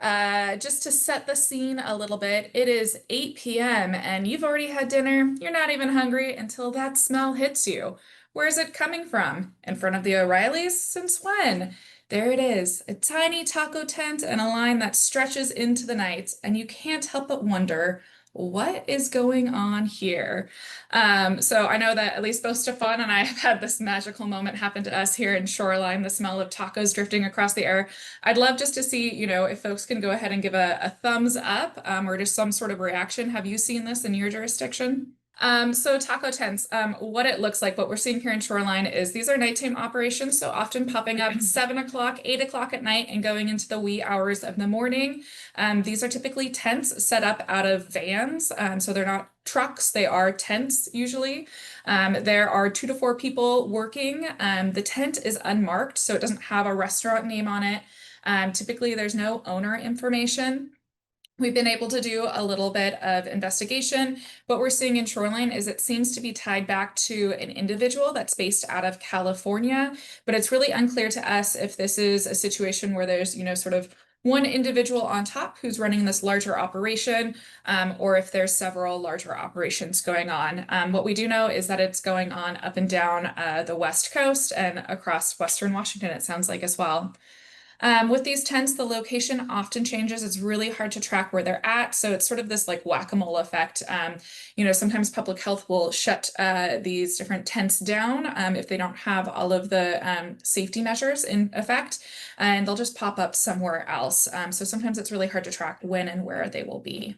Just to set the scene a little bit, it is 8 p.m. and you've already had dinner. You're not even hungry until that smell hits you. Where is it coming from? In front of the O'Reillys? Since when? There it is, a tiny taco tent and a line that stretches into the night, and you can't help but wonder, what is going on here? So I know that at least both Stefan and I have had this magical moment happen to us here in Shoreline, the smell of tacos drifting across the air. I'd love just to see, if folks can go ahead and give a thumbs up, or just some sort of reaction. Have you seen this in your jurisdiction? So taco tents, what it looks like, what we're seeing here in Shoreline is these are nighttime operations, so often popping up 7 o'clock, 8 o'clock at night and going into the wee hours of the morning. These are typically tents set up out of vans, so they're not trucks, they are tents usually. There are 2 to 4 people working. The tent is unmarked, so it doesn't have a restaurant name on it. Typically, there's no owner information. We've been able to do a little bit of investigation. What we're seeing in Shoreline is it seems to be tied back to an individual that's based out of California, but it's really unclear to us if this is a situation where there's, sort of one individual on top who's running this larger operation, or if there's several larger operations going on. What we do know is that it's going on up and down the West Coast and across Western Washington, it sounds like as well. With these tents, the location often changes. It's really hard to track where they're at. So it's sort of this like whack-a-mole effect. Sometimes public health will shut these different tents down if they don't have all of the safety measures in effect, and they'll just pop up somewhere else. So sometimes it's really hard to track when and where they will be.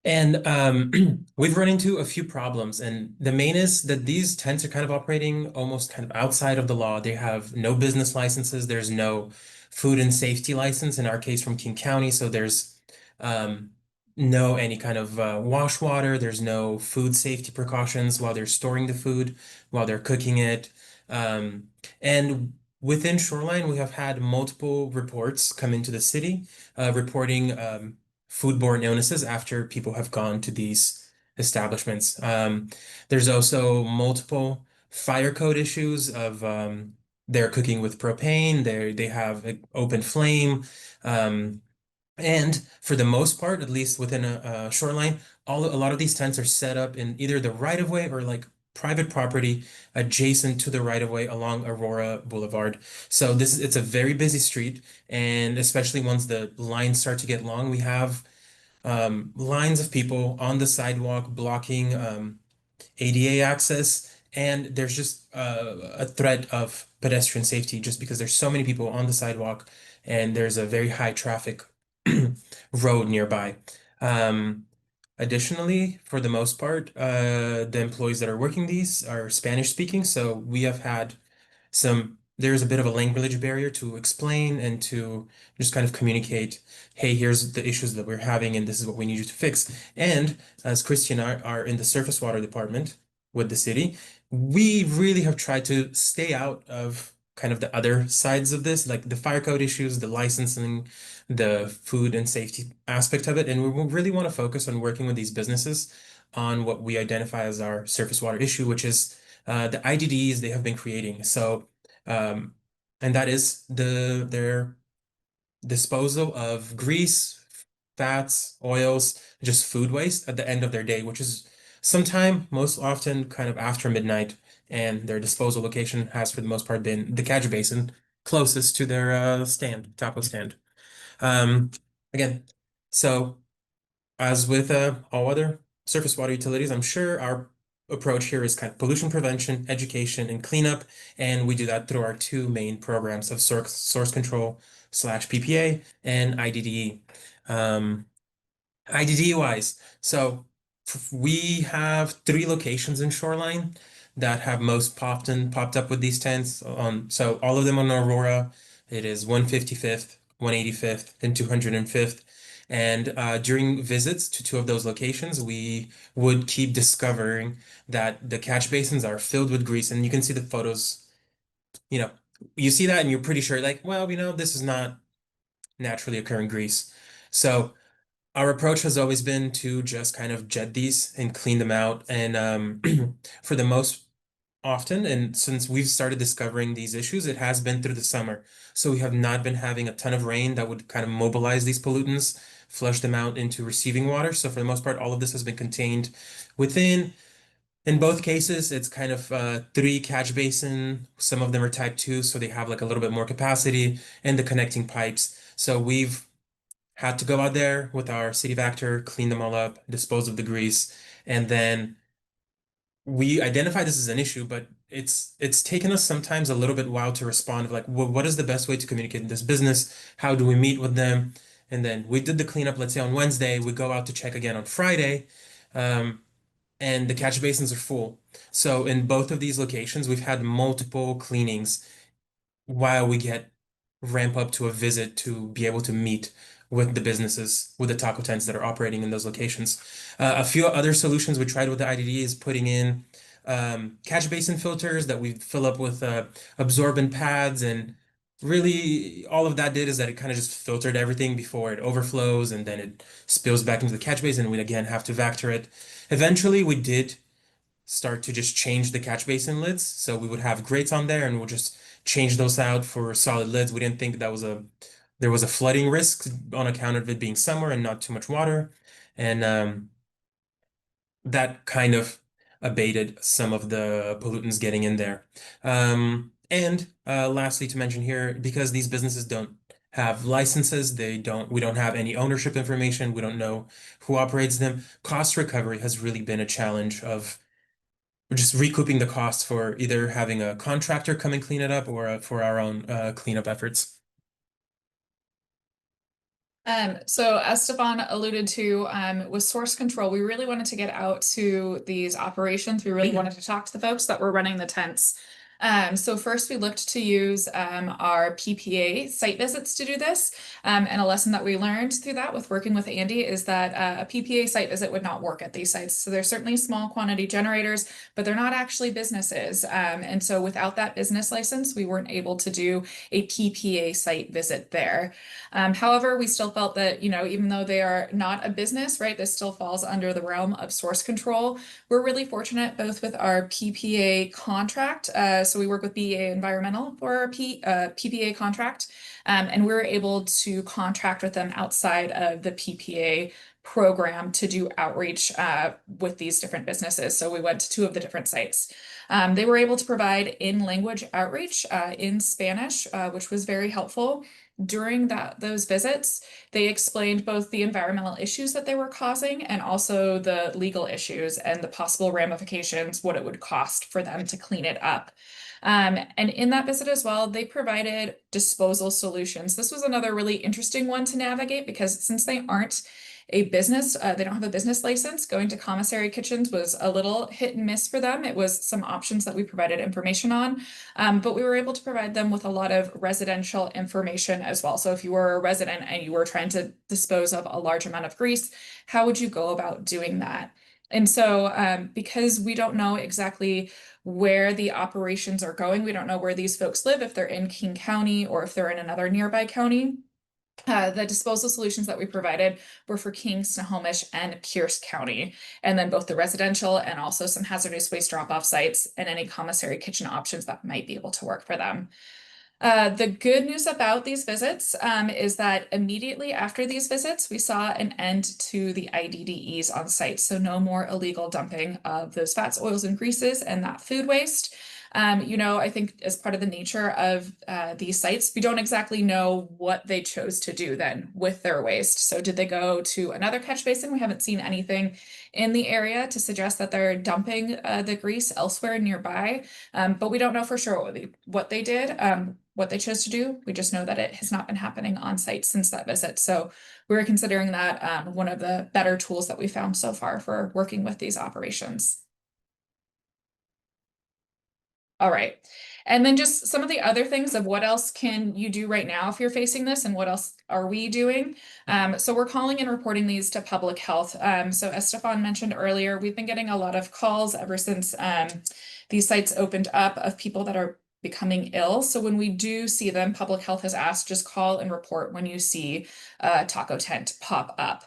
And we've run into a few problems, and the main is that these tents are kind of operating almost kind of outside of the law. They have no business licenses. There's no food and safety license in our case from King County. So there's um, no any kind of wash water. There's no food safety precautions while they're storing the food, while they're cooking it. Um, and within Shoreline, we have had multiple reports come into the city reporting foodborne illnesses after people have gone to these establishments. There's also multiple fire code issues of they're cooking with propane, they have an open flame. Um, and for the most part, at least within a shoreline, a lot of these tents are set up in either the right of way or like private property adjacent to the right of way along Aurora Boulevard. So it's a very busy street, and especially once the lines start to get long, we have lines of people on the sidewalk blocking ADA access, and there's just a threat of pedestrian safety just because there's so many people on the sidewalk and there's a very high traffic road nearby. Um, Additionally, for the most part, the employees that are working these are Spanish speaking, so we have had there's a bit of a language barrier to explain and to just kind of communicate, hey, here's the issues that we're having and this is what we need you to fix. And as Christie and I are in the surface water department with the city, we really have tried to stay out of kind of the other sides of this, like the fire code issues, the licensing, the food and safety aspect of it. And we really want to focus on working with these businesses on what we identify as our surface water issue, which is the IDDEs they have been creating. So, um, and that is their disposal of grease, fats, oils, just food waste at the end of their day, which is sometime, most often, kind of after midnight. And their disposal location has, for the most part, been the catch basin closest to their taco stand. Um, Again, so. As with all other surface water utilities, I'm sure our approach here is kind of pollution prevention, education, and cleanup. And we do that through our two main programs of source control slash PPA and IDDE. Um, IDDE wise, so we have 3 locations in Shoreline that have most popped up with these tents on. So all of them on Aurora. It is 155th, 185th, and 205th. And during visits to 2 of those locations, we would keep discovering that the catch basins are filled with grease. And you can see the photos, you know, you see that and you're pretty sure, like, well, this is not naturally occurring grease. So our approach has always been to just kind of jet these and clean them out. And for the most often. And since we've started discovering these issues, it has been through the summer. So we have not been having a ton of rain that would kind of mobilize these pollutants, flush them out into receiving water. So for the most part, all of this has been contained within. In both cases, it's kind of three catch basin. Some of them are type two, so they have like a little bit more capacity, and the connecting pipes. So we've had to go out there with our city vector, clean them all up, dispose of the grease, and then we identify this as an issue, but it's taken us sometimes a little bit while to respond of like, what is the best way to communicate in this business? How do we meet with them? And then we did the cleanup, let's say on Wednesday, we go out to check again on Friday. Um, and the catch basins are full. So in both of these locations, we've had multiple cleanings while we get ramp up to a visit to be able to meet with the businesses, with the taco tents that are operating in those locations. A few other solutions we tried with the IDDE is putting in catch basin filters that we fill up with absorbent pads, and really all of that did is that it kind of just filtered everything before it overflows and then it spills back into the catch basin and we again have to vector it. Eventually we did start to just change the catch basin lids. So we would have grates on there and we'll just change those out for solid lids. We didn't think that was there was a flooding risk on account of it being summer and not too much water. And that kind of abated some of the pollutants getting in there. And lastly to mention here, because these businesses don't have licenses, we don't have any ownership information, we don't know who operates them. Cost recovery has really been a challenge of just recouping the costs for either having a contractor come and clean it up or for our own cleanup efforts. So as Stefan alluded to, with source control, we really wanted to get out to these operations. We really wanted to talk to the folks that were running the tents. So first we looked to use our PPA site visits to do this. And a lesson that we learned through that with working with Andy is that a PPA site visit would not work at these sites. So they're certainly small quantity generators, but they're not actually businesses. And so without that business license, we weren't able to do a PPA site visit there. However, we still felt that, even though they are not a business, right, this still falls under the realm of source control. We're really fortunate both with our PPA contract. So we work with BEA Environmental for our PPA contract, and we're able to contract with them outside of the PPA program to do outreach with these different businesses. So we went to two of the different sites. They were able to provide in-language outreach in Spanish, which was very helpful. During those visits, they explained both the environmental issues that they were causing and also the legal issues and the possible ramifications, what it would cost for them to clean it up. And in that visit as well, they provided disposal solutions. This was another really interesting one to navigate because since they aren't a business, they don't have a business license, going to commissary kitchens was a little hit and miss for them. It was some options that we provided information on, but we were able to provide them with a lot of residential information as well. So if you were a resident and you were trying to dispose of a large amount of grease, how would you go about doing that? And so because we don't know exactly where the operations are going, we don't know where these folks live, if they're in King County or if they're in another nearby county. The disposal solutions that we provided were for King, Snohomish, and Pierce County, and then both the residential and also some hazardous waste drop-off sites and any commissary kitchen options that might be able to work for them. The good news about these visits is that immediately after these visits, we saw an end to the IDDEs on site. So no more illegal dumping of those fats, oils, and greases and that food waste. I think as part of the nature of these sites, we don't exactly know what they chose to do then with their waste. So did they go to another catch basin? We haven't seen anything in the area to suggest that they're dumping the grease elsewhere nearby. But we don't know for sure what they did, what they chose to do. We just know that it has not been happening on site since that visit. So we're considering that one of the better tools that we found so far for working with these operations. All right. And then just some of the other things of what else can you do right now if you're facing this and what else are we doing? So we're calling and reporting these to public health. So as Stefan mentioned earlier, we've been getting a lot of calls ever since these sites opened up of people that are becoming ill. So when we do see them, public health has asked, just call and report when you see a taco tent pop up.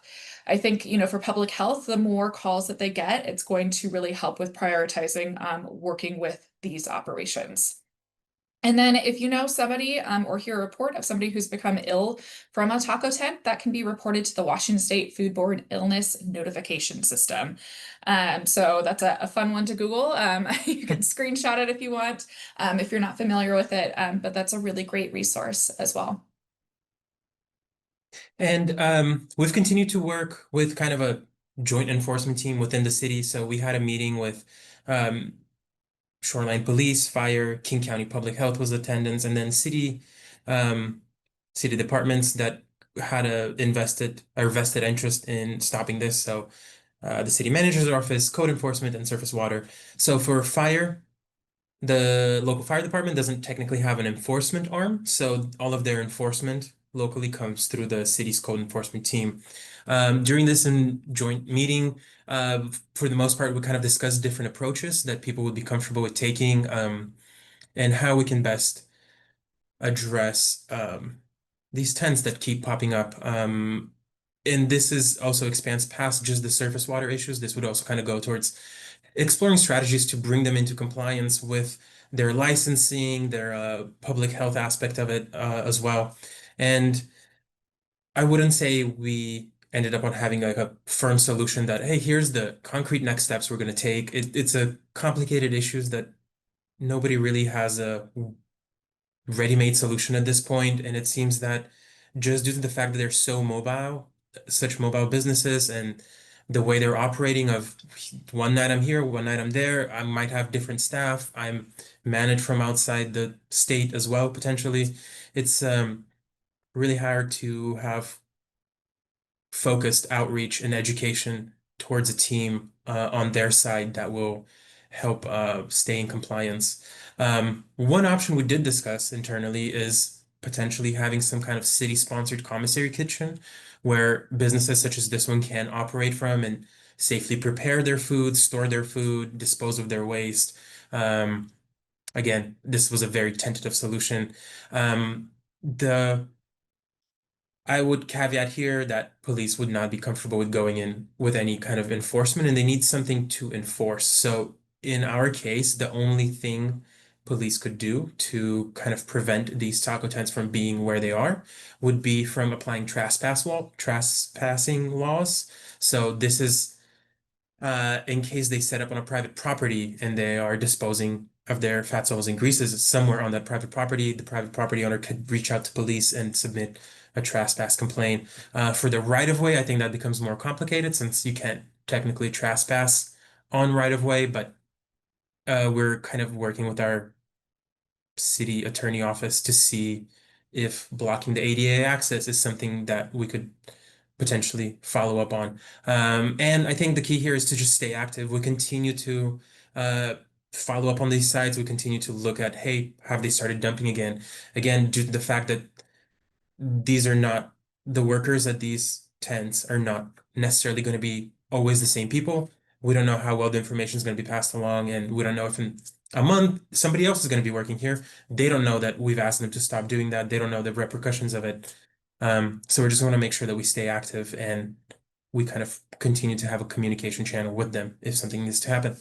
I think, for public health, the more calls that they get, it's going to really help with prioritizing working with these operations. And then if you know somebody or hear a report of somebody who's become ill from a taco tent, that can be reported to the Washington State Foodborne Illness Notification System. So that's a fun one to Google. You can screenshot it if you want, if you're not familiar with it, but that's a really great resource as well. And we've continued to work with kind of a joint enforcement team within the city. So we had a meeting with um, Shoreline Police, Fire, King County Public Health was attendance, and then um, city departments that had a vested interest in stopping this. So the city manager's office, code enforcement, and surface water. So for fire, the local fire department doesn't technically have an enforcement arm, so all of their enforcement locally comes through the city's code enforcement team. During this joint meeting, for the most part, we kind of discussed different approaches that people would be comfortable with taking, and how we can best address these tents that keep popping up. And this is also expands past just the surface water issues. This would also kind of go towards exploring strategies to bring them into compliance with their licensing, their public health aspect of it as well. And I wouldn't say we ended up on having like a firm solution that, hey, here's the concrete next steps we're going to take. It's a complicated issues that nobody really has a ready-made solution at this point, and it seems that just due to the fact that they're so mobile, such mobile businesses, and the way they're operating of one night I'm here, one night I'm there, I might have different staff. I'm managed from outside the state as well, potentially. It's really hard to have focused outreach and education towards a team on their side that will help stay in compliance. One option we did discuss internally is potentially having some kind of city-sponsored commissary kitchen where businesses such as this one can operate from and safely prepare their food, store their food, dispose of their waste. Um, Again, this was a very tentative solution. The I would caveat here that police would not be comfortable with going in with any kind of enforcement and they need something to enforce. So in our case, the only thing police could do to kind of prevent these taco tents from being where they are would be from applying trespassing laws. So this is in case they set up on a private property and they are disposing of their fat oils and greases somewhere on that private property, the private property owner could reach out to police and submit a trespass complaint. For the right of way, I think that becomes more complicated since you can't technically trespass on right of way, but we're kind of working with our city attorney office to see if blocking the ADA access is something that we could potentially follow up on. And I think the key here is to just stay active. We continue to uh, follow up on these sites. We continue to look at, hey, have they started dumping again? Again, due to the fact that these are not the workers at these tents are not necessarily going to be always the same people. We don't know how well the information is going to be passed along, and we don't know if in a month somebody else is going to be working here. They don't know that we've asked them to stop doing that. They don't know the repercussions of it. So we just want to make sure that we stay active and we kind of continue to have a communication channel with them if something needs to happen.